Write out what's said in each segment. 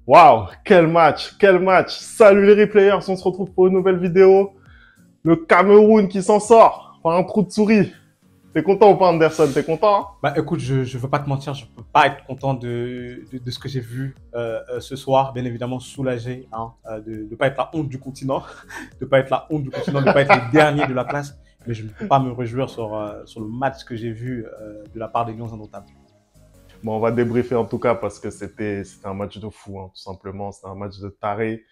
Waouh, quel match, quel match. Salut les replayers, on se retrouve pour une nouvelle vidéo. Le Cameroun qui s'en sort par un trou de souris. T'es content ou pas, Anderson? T'es content, hein? Bah écoute, je veux pas te mentir, je peux pas être content de ce que j'ai vu ce soir. Bien évidemment, soulagé de pas être la honte du continent, de pas être la honte du continent, de pas être les derniers de la classe. Mais je ne peux pas me réjouir sur le match que j'ai vu de la part des Lions indomptables. Bon, on va débriefer en tout cas parce que c'était un match de fou, hein, tout simplement. C'était un match de taré.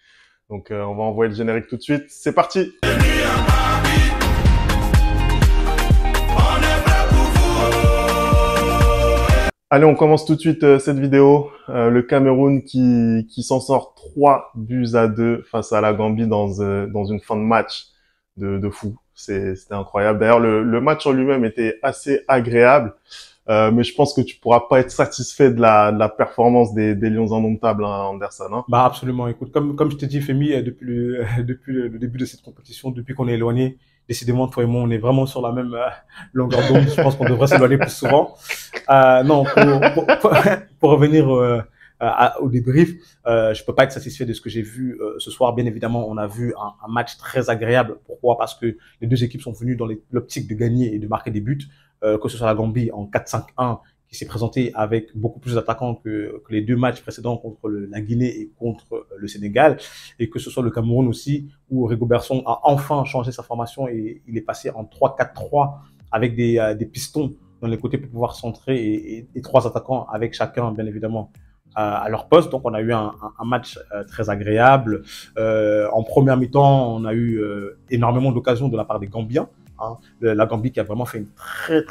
Donc on va envoyer le générique tout de suite. C'est parti! Allez, on commence tout de suite cette vidéo. Le Cameroun qui s'en sort 3-2 face à la Gambie dans une fin de match de fou. C'était incroyable. D'ailleurs, le match en lui-même était assez agréable. Mais je pense que tu pourras pas être satisfait de la performance des Lions indomptables, hein, Anderson. Hein. Bah absolument. Écoute, comme je t'ai dit, Femi, depuis le début de cette compétition, depuis qu'on est éloigné, décidément, toi et moi, on est vraiment sur la même longueur d'onde. Je pense qu'on devrait s'éloigner plus souvent. Non, pour revenir au débrief, je peux pas être satisfait de ce que j'ai vu ce soir. Bien évidemment, on a vu un match très agréable. Pourquoi? Parce que les deux équipes sont venues dans l'optique de gagner et de marquer des buts. Que ce soit la Gambie en 4-5-1 qui s'est présentée avec beaucoup plus d'attaquants que les deux matchs précédents contre la Guinée et contre le Sénégal, et que ce soit le Cameroun aussi où Rigobert Song a enfin changé sa formation et il est passé en 3-4-3 avec des pistons dans les côtés pour pouvoir centrer et trois attaquants avec chacun bien évidemment à leur poste. Donc on a eu un match très agréable. En première mi-temps, on a eu énormément d'occasions de la part des Gambiens. Hein, la Gambie qui a vraiment fait une très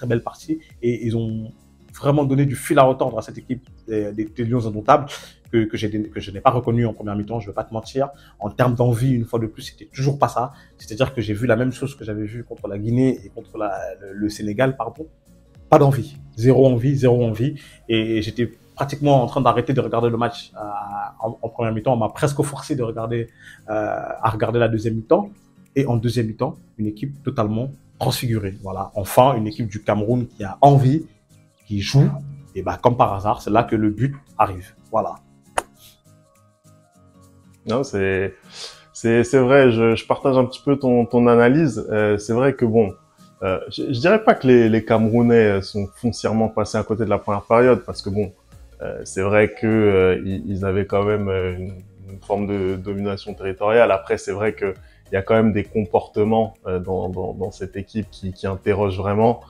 belle partie et ils ont vraiment donné du fil à retordre à cette équipe des Lions indomptables que je n'ai pas reconnu en première mi-temps, je ne vais pas te mentir. En termes d'envie, une fois de plus, c'était toujours pas ça. C'est-à-dire que j'ai vu la même chose que j'avais vu contre la Guinée et contre le Sénégal, pardon. Pas d'envie, zéro envie. Et j'étais pratiquement en train d'arrêter de regarder le match en première mi-temps. On m'a presque forcé à regarder la deuxième mi-temps. Et en deuxième mi-temps, une équipe totalement transfigurée. Voilà, enfin, une équipe du Cameroun qui a envie, qui joue. Et bah, comme par hasard, c'est là que le but arrive. Voilà. Non, c'est vrai. Je partage un petit peu ton analyse. C'est vrai que bon, je dirais pas que les Camerounais sont foncièrement passés à côté de la première période parce que bon, c'est vrai que ils avaient quand même une forme de domination territoriale. Après, c'est vrai que il y a quand même des comportements dans cette équipe qui interrogent vraiment.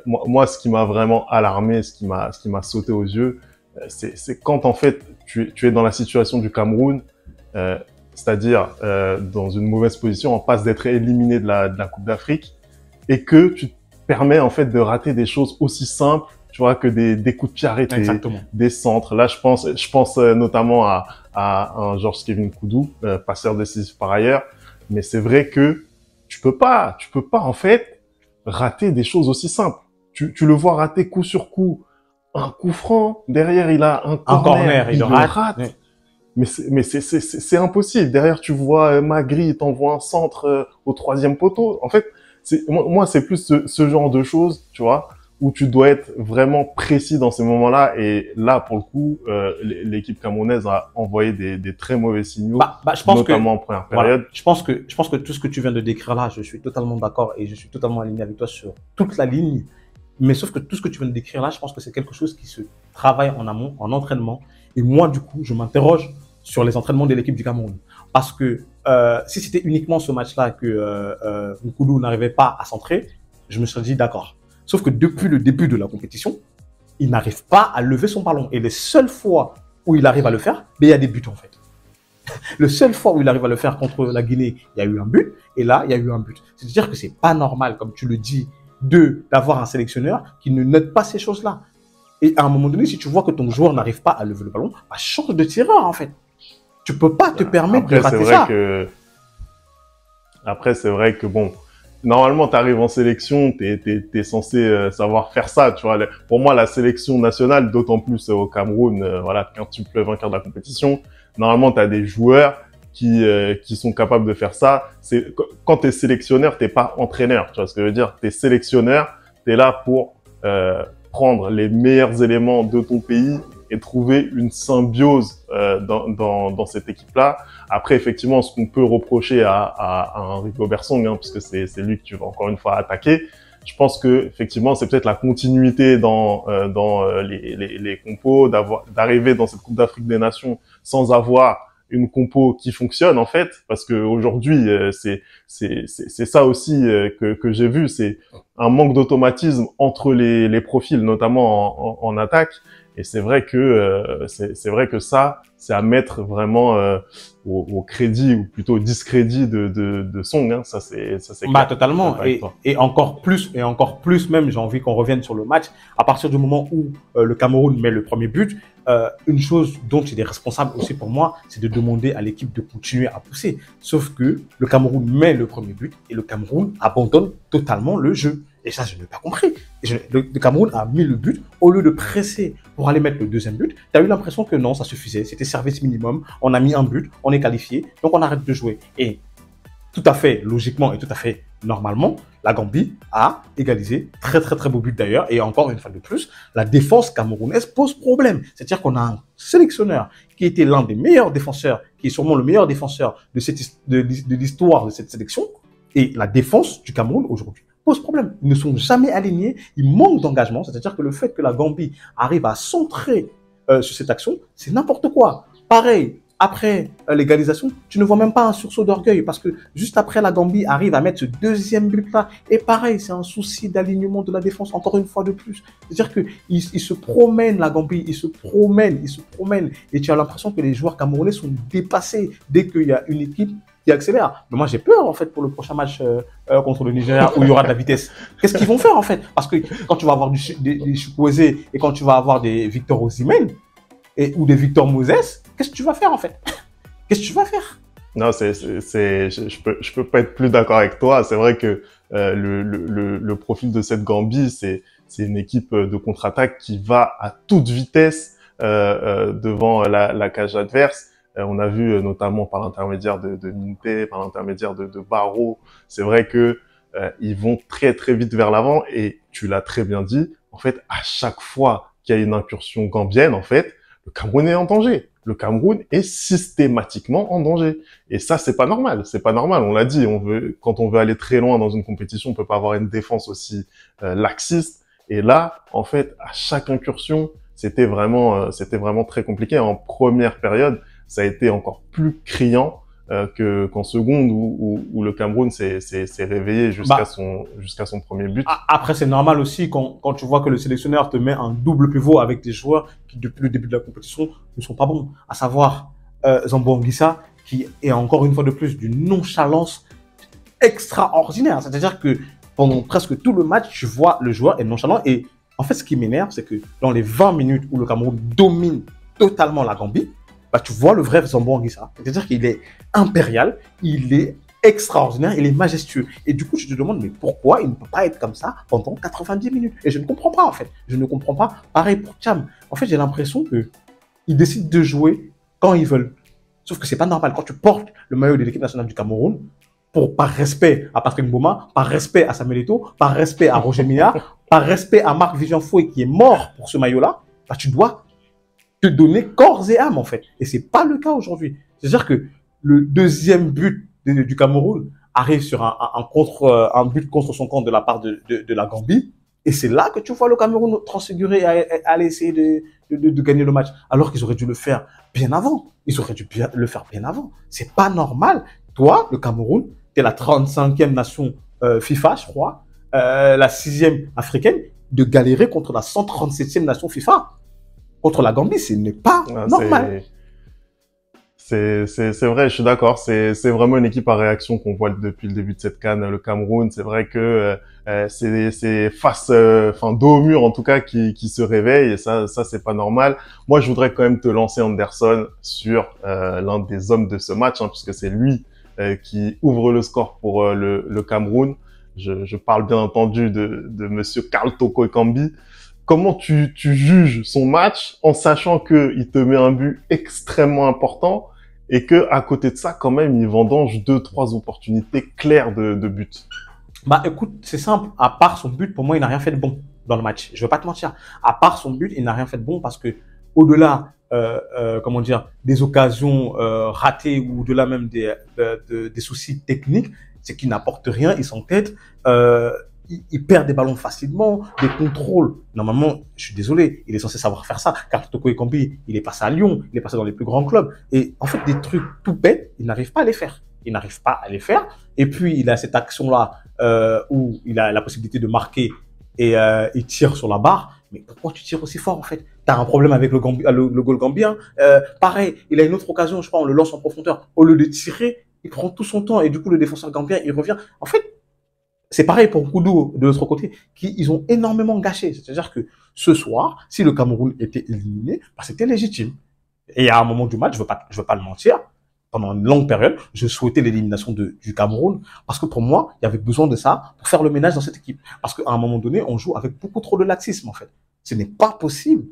Moi, ce qui m'a vraiment alarmé, ce qui m'a sauté aux yeux, c'est quand en fait tu es dans la situation du Cameroun, c'est-à-dire dans une mauvaise position, en passe d'être éliminé de la Coupe d'Afrique, et que tu te permets en fait de rater des choses aussi simples, tu vois, que des coups de pied arrêtés, des centres. Là, je pense notamment à un Georges Kevin Koudou, passeur décisif par ailleurs. Mais c'est vrai que tu peux pas en fait rater des choses aussi simples. Tu le vois rater coup sur coup, un coup franc, derrière il a un corner il le rate. Ouais. Mais c'est impossible. Derrière tu vois Magri, il t'envoie un centre au troisième poteau. En fait, moi c'est plus ce genre de choses, tu vois, où tu dois être vraiment précis dans ces moments-là. Et là, pour le coup, l'équipe camerounaise a envoyé des très mauvais signaux, je pense notamment en première période. Voilà, je pense que tout ce que tu viens de décrire là, je suis totalement d'accord et je suis totalement aligné avec toi sur toute la ligne. Mais sauf que tout ce que tu viens de décrire là, je pense que c'est quelque chose qui se travaille en amont, en entraînement. Et moi, du coup, je m'interroge sur les entraînements de l'équipe du Cameroun. Parce que si c'était uniquement ce match-là que Nkoudou n'arrivait pas à centrer, je me serais dit d'accord. Sauf que depuis le début de la compétition, il n'arrive pas à lever son ballon. Et les seules fois où il arrive à le faire, il y a des buts en fait. Le seul fois où il arrive à le faire contre la Guinée, il y a eu un but. Et là, il y a eu un but. C'est-à-dire que c'est pas normal, comme tu le dis, d'avoir un sélectionneur qui ne note pas ces choses-là. Et à un moment donné, si tu vois que ton joueur n'arrive pas à lever le ballon, change de tireur en fait. Tu peux pas te permettre de rater ça. Après, c'est vrai que bon, normalement, tu arrives en sélection, t'es censé savoir faire ça, tu vois. Pour moi, la sélection nationale, d'autant plus au Cameroun, voilà, quand tu peux vainqueur de la compétition, normalement, tu as des joueurs qui sont capables de faire ça. Quand tu es sélectionneur, t'es pas entraîneur, tu vois ce que je veux dire. Tu es sélectionneur, tu es là pour prendre les meilleurs éléments de ton pays et trouver une symbiose dans cette équipe-là. Après, effectivement, ce qu'on peut reprocher à un Rigobert Song, parce que c'est lui que tu vas encore une fois attaquer, je pense que effectivement c'est peut-être la continuité dans les compos, d'arriver dans cette Coupe d'Afrique des Nations sans avoir une compo qui fonctionne en fait, parce que aujourd'hui c'est ça aussi que j'ai vu, c'est un manque d'automatisme entre les profils, notamment en attaque. Et c'est vrai que ça c'est à mettre vraiment au crédit ou plutôt au discrédit de Song, hein. Ça c'est Bah, clair. totalement. Et encore plus même, j'ai envie qu'on revienne sur le match. À partir du moment où le Cameroun met le premier but, une chose dont il est responsable aussi pour moi, c'est de demander à l'équipe de continuer à pousser. Sauf que le Cameroun met le premier but et le Cameroun abandonne totalement le jeu. Et ça, je n'ai pas compris. Le Cameroun a mis le but au lieu de presser pour aller mettre le deuxième but. Tu as eu l'impression que non, ça suffisait. C'était service minimum. On a mis un but, on est qualifié, donc on arrête de jouer. Et tout à fait logiquement et tout à fait normalement, la Gambie a égalisé. Très, très, très beau but d'ailleurs. Et encore une fois de plus, la défense camerounaise pose problème. C'est-à-dire qu'on a un sélectionneur qui était l'un des meilleurs défenseurs, qui est sûrement le meilleur défenseur de l'histoire de cette sélection. Et la défense du Cameroun aujourd'hui pose problème. Ils ne sont jamais alignés. Ils manquent d'engagement. C'est-à-dire que le fait que la Gambie arrive à centrer sur cette action, c'est n'importe quoi. Pareil, après l'égalisation, tu ne vois même pas un sursaut d'orgueil parce que juste après, la Gambie arrive à mettre ce deuxième but-là. Et pareil, c'est un souci d'alignement de la défense, encore une fois de plus. C'est-à-dire qu'ils se promènent, la Gambie, ils se promènent. Et tu as l'impression que les joueurs camerounais sont dépassés dès qu'il y a une équipe qui accélère. Mais moi, j'ai peur, en fait, pour le prochain match contre le Nigeria où il y aura de la vitesse. Qu'est-ce qu'ils vont faire, en fait? Parce que quand tu vas avoir des Chukwueze et quand tu vas avoir des Victor Osimhen ou des Victor Moses, qu'est-ce que tu vas faire, en fait? Qu'est-ce que tu vas faire? Non, je peux pas être plus d'accord avec toi. C'est vrai que le profil de cette Gambie, c'est une équipe de contre-attaque qui va à toute vitesse devant la cage adverse. On a vu notamment par l'intermédiaire de Minté, par l'intermédiaire de Barrow. C'est vrai que ils vont très très vite vers l'avant et tu l'as très bien dit. En fait, à chaque fois qu'il y a une incursion gambienne, en fait, le Cameroun est en danger. Le Cameroun est systématiquement en danger. Et ça, c'est pas normal. C'est pas normal. On l'a dit. Quand on veut aller très loin dans une compétition, on peut pas avoir une défense aussi laxiste. Et là, en fait, à chaque incursion, c'était vraiment très compliqué. En première période, ça a été encore plus criant qu'en seconde où le Cameroun s'est réveillé jusqu'à son premier but. Après, c'est normal aussi quand tu vois que le sélectionneur te met un double pivot avec des joueurs qui, depuis le début de la compétition, ne sont pas bons. À savoir Zambo Anguissa, qui est encore une fois de plus d'une nonchalance extraordinaire. C'est-à-dire que pendant presque tout le match, tu vois le joueur est nonchalant. Et en fait, ce qui m'énerve, c'est que dans les 20 minutes où le Cameroun domine totalement la Gambie, bah, tu vois le vrai Zambo Anguissa. C'est-à-dire qu'il est impérial, il est extraordinaire, il est majestueux. Et du coup, je te demande, mais pourquoi il ne peut pas être comme ça pendant 90 minutes? Et je ne comprends pas, en fait. Je ne comprends pas. Pareil pour Cham. En fait, j'ai l'impression qu'ils décident de jouer quand ils veulent. Sauf que c'est pas normal. Quand tu portes le maillot de l'équipe nationale du Cameroun, par respect à Patrick Mboma, par respect à Samuel Eto'o, par respect à Roger Milla, par respect à Marc-Vivien Foé qui est mort pour ce maillot-là, bah, tu dois te donner corps et âme, en fait. Et c'est pas le cas aujourd'hui. C'est-à-dire que le deuxième but du Cameroun arrive sur un but contre son camp de la part de la Gambie. Et c'est là que tu vois le Cameroun transfiguré à aller essayer de gagner le match. Alors qu'ils auraient dû le faire bien avant. Ils auraient dû le faire bien avant. C'est pas normal. Toi, le Cameroun, t'es la 35e nation FIFA, je crois, la 6e africaine, de galérer contre la 137e nation FIFA. Contre la Gambie, ce n'est pas normal. C'est vrai, je suis d'accord. C'est vraiment une équipe à réaction qu'on voit depuis le début de cette CAN. Le Cameroun, c'est vrai que c'est face, dos au mur en tout cas, qui se réveille. Et ça c'est pas normal. Moi, je voudrais quand même te lancer, Anderson, sur l'un des hommes de ce match, puisque c'est lui qui ouvre le score pour le Cameroun. Je parle bien entendu de Monsieur Karl Toko Ekambi. Comment tu juges son match en sachant qu'il te met un but extrêmement important et que à côté de ça, quand même, il vendange 2-3 opportunités claires de but? Bah, écoute, c'est simple. À part son but, pour moi, il n'a rien fait de bon dans le match. Je veux pas te mentir. À part son but, il n'a rien fait de bon parce que au-delà, comment dire, des occasions ratées ou au-delà même des soucis techniques, c'est qu'il n'apporte rien, il s'entête, il perd des ballons facilement, des contrôles. Normalement, je suis désolé, il est censé savoir faire ça, car Toko Ekambi, il est passé à Lyon, il est passé dans les plus grands clubs. Et en fait, des trucs tout bêtes, il n'arrive pas à les faire. Il n'arrive pas à les faire. Et puis, il a cette action-là où il a la possibilité de marquer et il tire sur la barre. Mais pourquoi tu tires aussi fort, en fait? T'as un problème avec le goal gambien. Pareil, il a une autre occasion, je crois, on le lance en profondeur. Au lieu de tirer, il prend tout son temps et du coup, le défenseur gambien, il revient. En fait, c'est pareil pour Koudou de l'autre côté, ils ont énormément gâché. C'est-à-dire que ce soir, si le Cameroun était éliminé, bah, c'était légitime. Et à un moment du match, je veux pas le mentir, pendant une longue période, je souhaitais l'élimination du Cameroun parce que pour moi, il y avait besoin de ça pour faire le ménage dans cette équipe. Parce qu'à un moment donné, on joue avec beaucoup trop de laxisme en fait. Ce n'est pas possible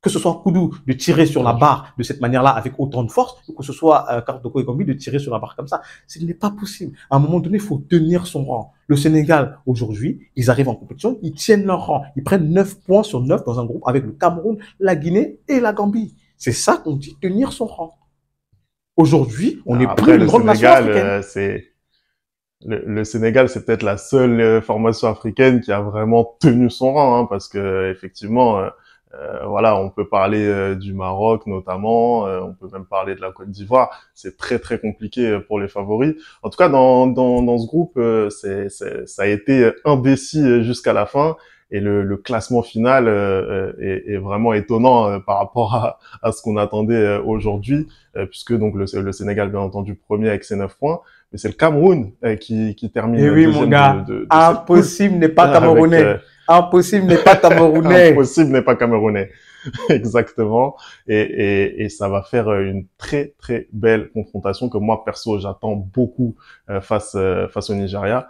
que ce soit Koudou de tirer sur la barre de cette manière-là avec autant de force, ou que ce soit Toko Ekambi de tirer sur la barre comme ça. Ce n'est pas possible. À un moment donné, il faut tenir son rang. Le Sénégal, aujourd'hui, ils arrivent en compétition, ils tiennent leur rang. Ils prennent 9 points sur 9 dans un groupe avec le Cameroun, la Guinée et la Gambie. C'est ça qu'on dit tenir son rang. Aujourd'hui, on n'est plus une grande nation africaine. Le Sénégal, c'est peut-être la seule formation africaine qui a vraiment tenu son rang, hein, parce que effectivement, voilà, on peut parler du Maroc notamment, on peut même parler de la Côte d'Ivoire. C'est très très compliqué pour les favoris. En tout cas, dans ce groupe, ça a été indécis jusqu'à la fin. Et le classement final est vraiment étonnant par rapport à ce qu'on attendait aujourd'hui, puisque donc le Sénégal, bien entendu, premier avec ses 9 points. Mais c'est le Cameroun qui termine deuxième. Oui, mon gars, impossible n'est pas camerounais. Impossible n'est pas camerounais. Impossible n'est pas camerounais. Exactement. Et ça va faire une très très belle confrontation que moi perso j'attends beaucoup face au Nigeria.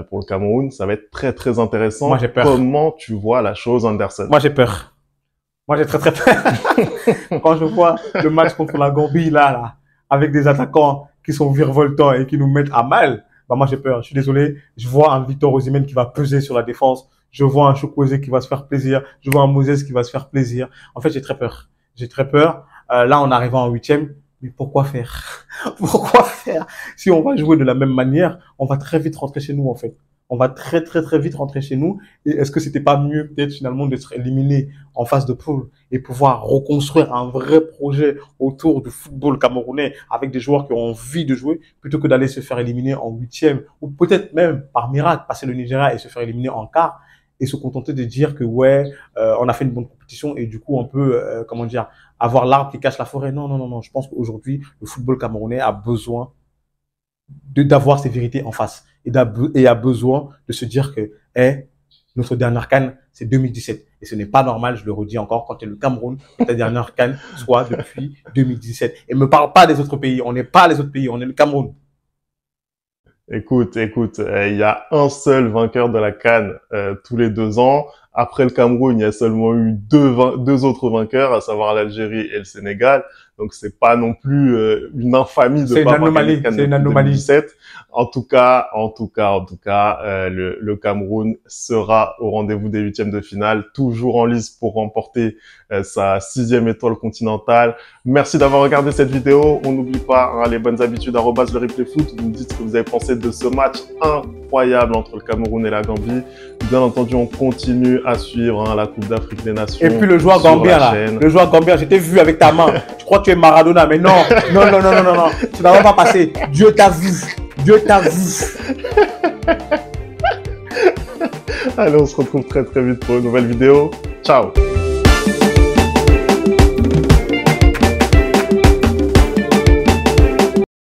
Pour le Cameroun, ça va être très très intéressant. Moi j'ai peur. Comment tu vois la chose, Anderson? Moi j'ai peur. Moi j'ai très très peur. Quand je vois le match contre la Gambie là, avec des attaquants qui sont virevoltants et qui nous mettent à mal, bah moi j'ai peur. Je suis désolé. Je vois un Victor Osimhen qui va peser sur la défense. Je vois un Chukwueze qui va se faire plaisir. Je vois un Moses qui va se faire plaisir. En fait, j'ai très peur. J'ai très peur. Là, on arrive en 8e. Mais pourquoi faire? Pourquoi faire? Si on va jouer de la même manière, on va très vite rentrer chez nous, en fait. On va très, très, très vite rentrer chez nous. Et est-ce que c'était pas mieux, peut-être, finalement, d'être éliminé en phase de poule et pouvoir reconstruire un vrai projet autour du football camerounais avec des joueurs qui ont envie de jouer plutôt que d'aller se faire éliminer en 8e ou peut-être même, par miracle, passer le Nigeria et se faire éliminer en quart et se contenter de dire que ouais, on a fait une bonne compétition et du coup on peut, comment dire, avoir l'arbre qui cache la forêt. Non, non, non, non. Je pense qu'aujourd'hui le football camerounais a besoin d'avoir ces vérités en face et a besoin de se dire que notre dernière CAN c'est 2017 et ce n'est pas normal. Je le redis encore, quand tu es le Cameroun, ta dernière CAN soit depuis 2017. Et me parle pas des autres pays. On n'est pas les autres pays, on est le Cameroun. Écoute, il y a un seul vainqueur de la CAN tous les 2 ans. Après le Cameroun, il y a seulement eu deux autres vainqueurs, à savoir l'Algérie et le Sénégal. Donc c'est pas non plus une infamie de pas avoir gagné la CAN depuis 2017. En tout cas, le Cameroun sera au rendez-vous des 8e de finale, toujours en lice pour remporter sa 6e étoile continentale. Merci d'avoir regardé cette vidéo. On n'oublie pas les bonnes habitudes @lereplayfoot. Vous me dites ce que vous avez pensé de ce match incroyable entre le Cameroun et la Gambie. Bien entendu, on continue à suivre la Coupe d'Afrique des Nations. Et puis le joueur gambien là, le joueur gambien, je t'ai vu avec ta main. Tu crois que tu es Maradona, mais non, non, tu n'as pas passé. Dieu t'a vu. Dieu t'a vu. Allez, on se retrouve très très vite pour une nouvelle vidéo. Ciao.